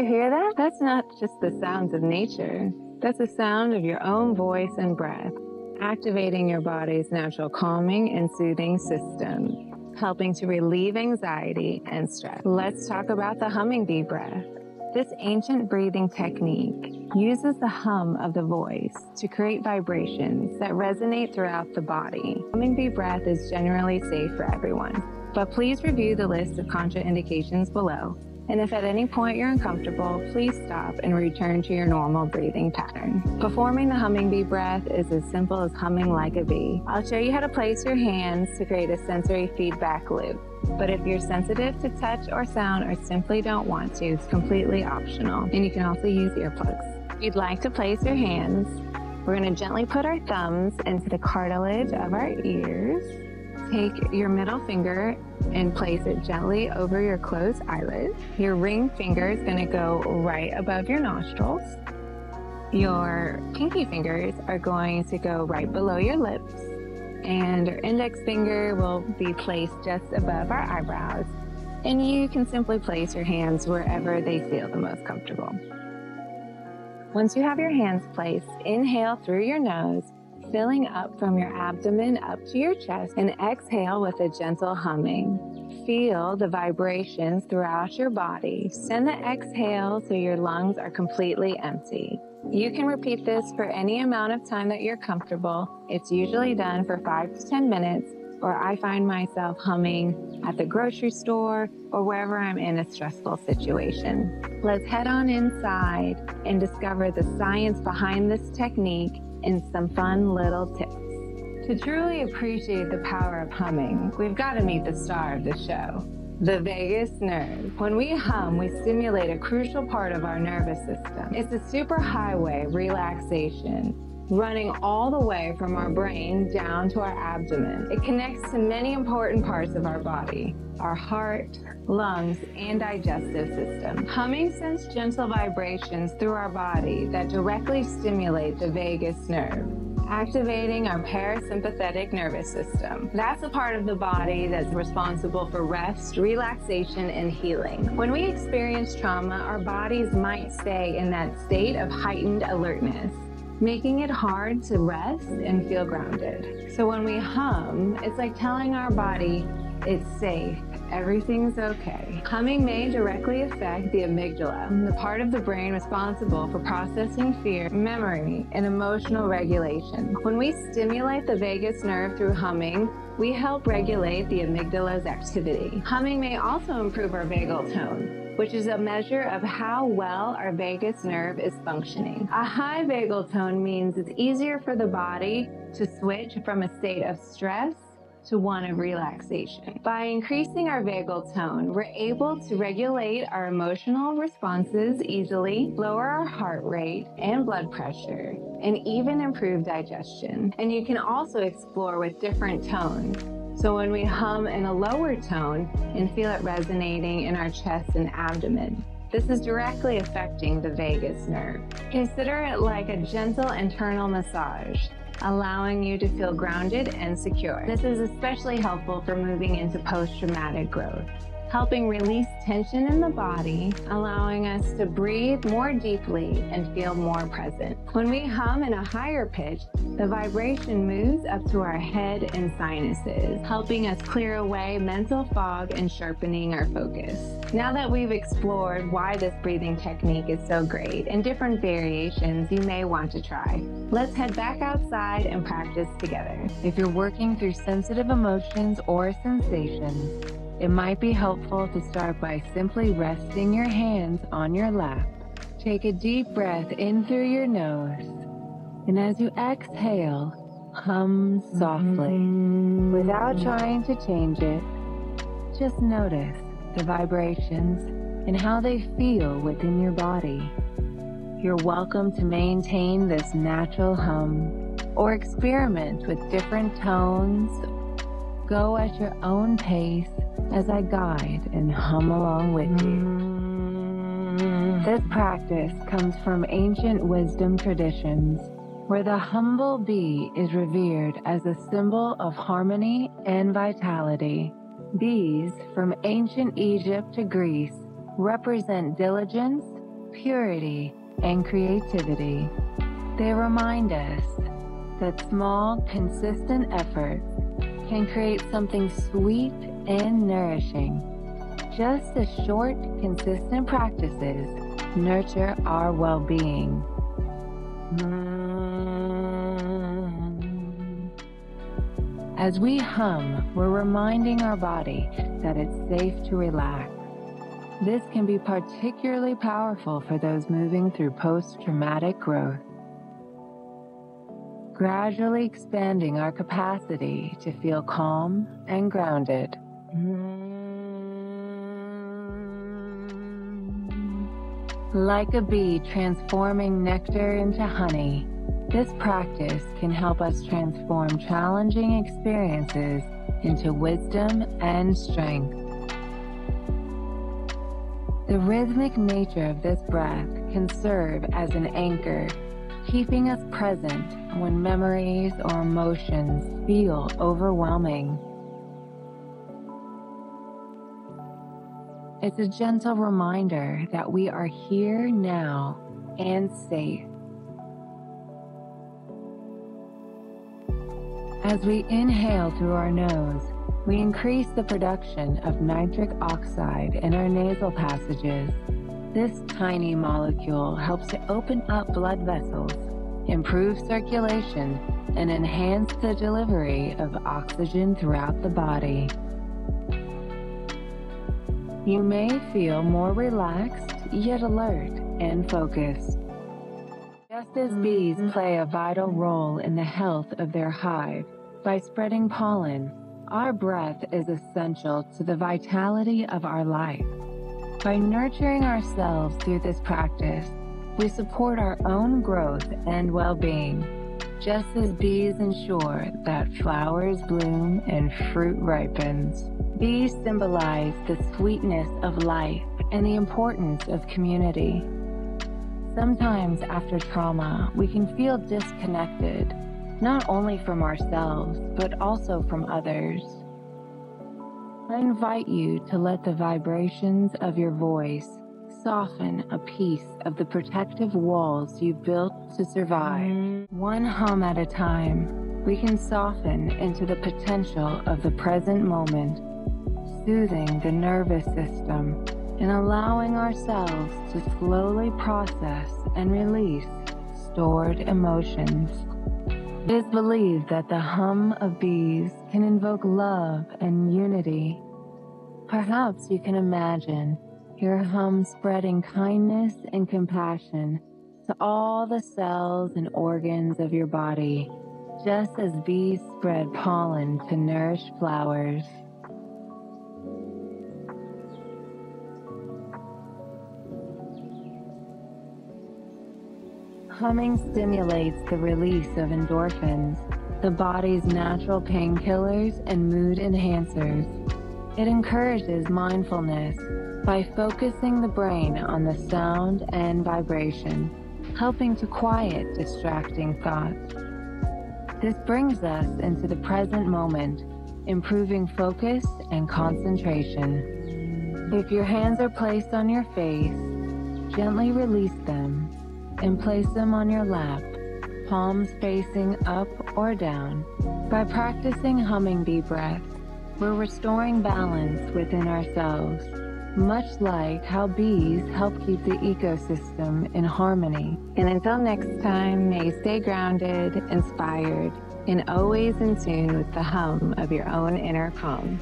you hear that? That's not just the sounds of nature. That's the sound of your own voice and breath, activating your body's natural calming and soothing system, helping to relieve anxiety and stress. Let's talk about the humming bee breath. This ancient breathing technique uses the hum of the voice to create vibrations that resonate throughout the body. Humming bee breath is generally safe for everyone, but please review the list of contraindications below. And if at any point you're uncomfortable, please stop and return to your normal breathing pattern. Performing the humming bee breath is as simple as humming like a bee. I'll show you how to place your hands to create a sensory feedback loop. But if you're sensitive to touch or sound or simply don't want to, it's completely optional. And you can also use earplugs. If you'd like to place your hands, we're going to gently put our thumbs into the cartilage of our ears. Take your middle finger and place it gently over your closed eyelid. Your ring finger is going to go right above your nostrils. Your pinky fingers are going to go right below your lips. And your index finger will be placed just above our eyebrows. And you can simply place your hands wherever they feel the most comfortable. Once you have your hands placed, inhale through your nose, filling up from your abdomen up to your chest, and exhale with a gentle humming. Feel the vibrations throughout your body. Send the exhale so your lungs are completely empty. You can repeat this for any amount of time that you're comfortable. It's usually done for 5 to 10 minutes, or I find myself humming at the grocery store or wherever I'm in a stressful situation. Let's head on inside and discover the science behind this technique and some fun little tips. To truly appreciate the power of humming, we've got to meet the star of the show, the vagus nerve. When we hum, we stimulate a crucial part of our nervous system. It's a superhighway of relaxation, running all the way from our brain down to our abdomen. It connects to many important parts of our body, our heart, lungs, and digestive system. Humming sends gentle vibrations through our body that directly stimulate the vagus nerve, activating our parasympathetic nervous system. That's a part of the body that's responsible for rest, relaxation, and healing. When we experience trauma, our bodies might stay in that state of heightened alertness, making it hard to rest and feel grounded. So when we hum, it's like telling our body, it's safe, everything's okay. Humming may directly affect the amygdala, the part of the brain responsible for processing fear, memory, and emotional regulation. When we stimulate the vagus nerve through humming, we help regulate the amygdala's activity. Humming may also improve our vagal tone, which is a measure of how well our vagus nerve is functioning. A high vagal tone means it's easier for the body to switch from a state of stress to one of relaxation. By increasing our vagal tone, we're able to regulate our emotional responses easily, lower our heart rate and blood pressure, and even improve digestion. And you can also explore with different tones. So when we hum in a lower tone and feel it resonating in our chest and abdomen, this is directly affecting the vagus nerve. Consider it like a gentle internal massage, allowing you to feel grounded and secure. This is especially helpful for moving into post-traumatic growth, helping release tension in the body, allowing us to breathe more deeply and feel more present. When we hum in a higher pitch, the vibration moves up to our head and sinuses, helping us clear away mental fog and sharpening our focus. Now that we've explored why this breathing technique is so great and different variations you may want to try, let's head back outside and practice together. If you're working through sensitive emotions or sensations, it might be helpful to start by simply resting your hands on your lap. Take a deep breath in through your nose, and as you exhale, hum softly. Without trying to change it, just notice the vibrations and how they feel within your body. You're welcome to maintain this natural hum or experiment with different tones. Go at your own pace as I guide and hum along with you. This practice comes from ancient wisdom traditions, where the humble bee is revered as a symbol of harmony and vitality. Bees from ancient Egypt to Greece represent diligence, purity, and creativity. They remind us that small, consistent efforts can create something sweet and nourishing. Just as short, consistent practices nurture our well-being. As we hum, we're reminding our body that it's safe to relax. This can be particularly powerful for those moving through post-traumatic growth. Gradually expanding our capacity to feel calm and grounded. Like a bee transforming nectar into honey, this practice can help us transform challenging experiences into wisdom and strength. The rhythmic nature of this breath can serve as an anchor, keeping us present when memories or emotions feel overwhelming. It's a gentle reminder that we are here now and safe. As we inhale through our nose, we increase the production of nitric oxide in our nasal passages. This tiny molecule helps to open up blood vessels, improve circulation, and enhance the delivery of oxygen throughout the body. You may feel more relaxed, yet alert and focused. Just as bees play a vital role in the health of their hive by spreading pollen, our breath is essential to the vitality of our life. By nurturing ourselves through this practice, we support our own growth and well-being, just as bees ensure that flowers bloom and fruit ripens. Bees symbolize the sweetness of life and the importance of community. Sometimes after trauma, we can feel disconnected, not only from ourselves, but also from others. I invite you to let the vibrations of your voice soften a piece of the protective walls you've built to survive. One hum at a time, we can soften into the potential of the present moment, soothing the nervous system and allowing ourselves to slowly process and release stored emotions. It is believed that the hum of bees can invoke love and unity. Perhaps you can imagine your hum spreading kindness and compassion to all the cells and organs of your body, just as bees spread pollen to nourish flowers. Humming stimulates the release of endorphins, the body's natural painkillers and mood enhancers. It encourages mindfulness by focusing the brain on the sound and vibration, helping to quiet distracting thoughts. This brings us into the present moment, improving focus and concentration. If your hands are placed on your face, gently release them and place them on your lap, palms facing up or down. By practicing humming bee breath, we're restoring balance within ourselves, much like how bees help keep the ecosystem in harmony. And until next time, may you stay grounded, inspired, and always in tune with the hum of your own inner calm.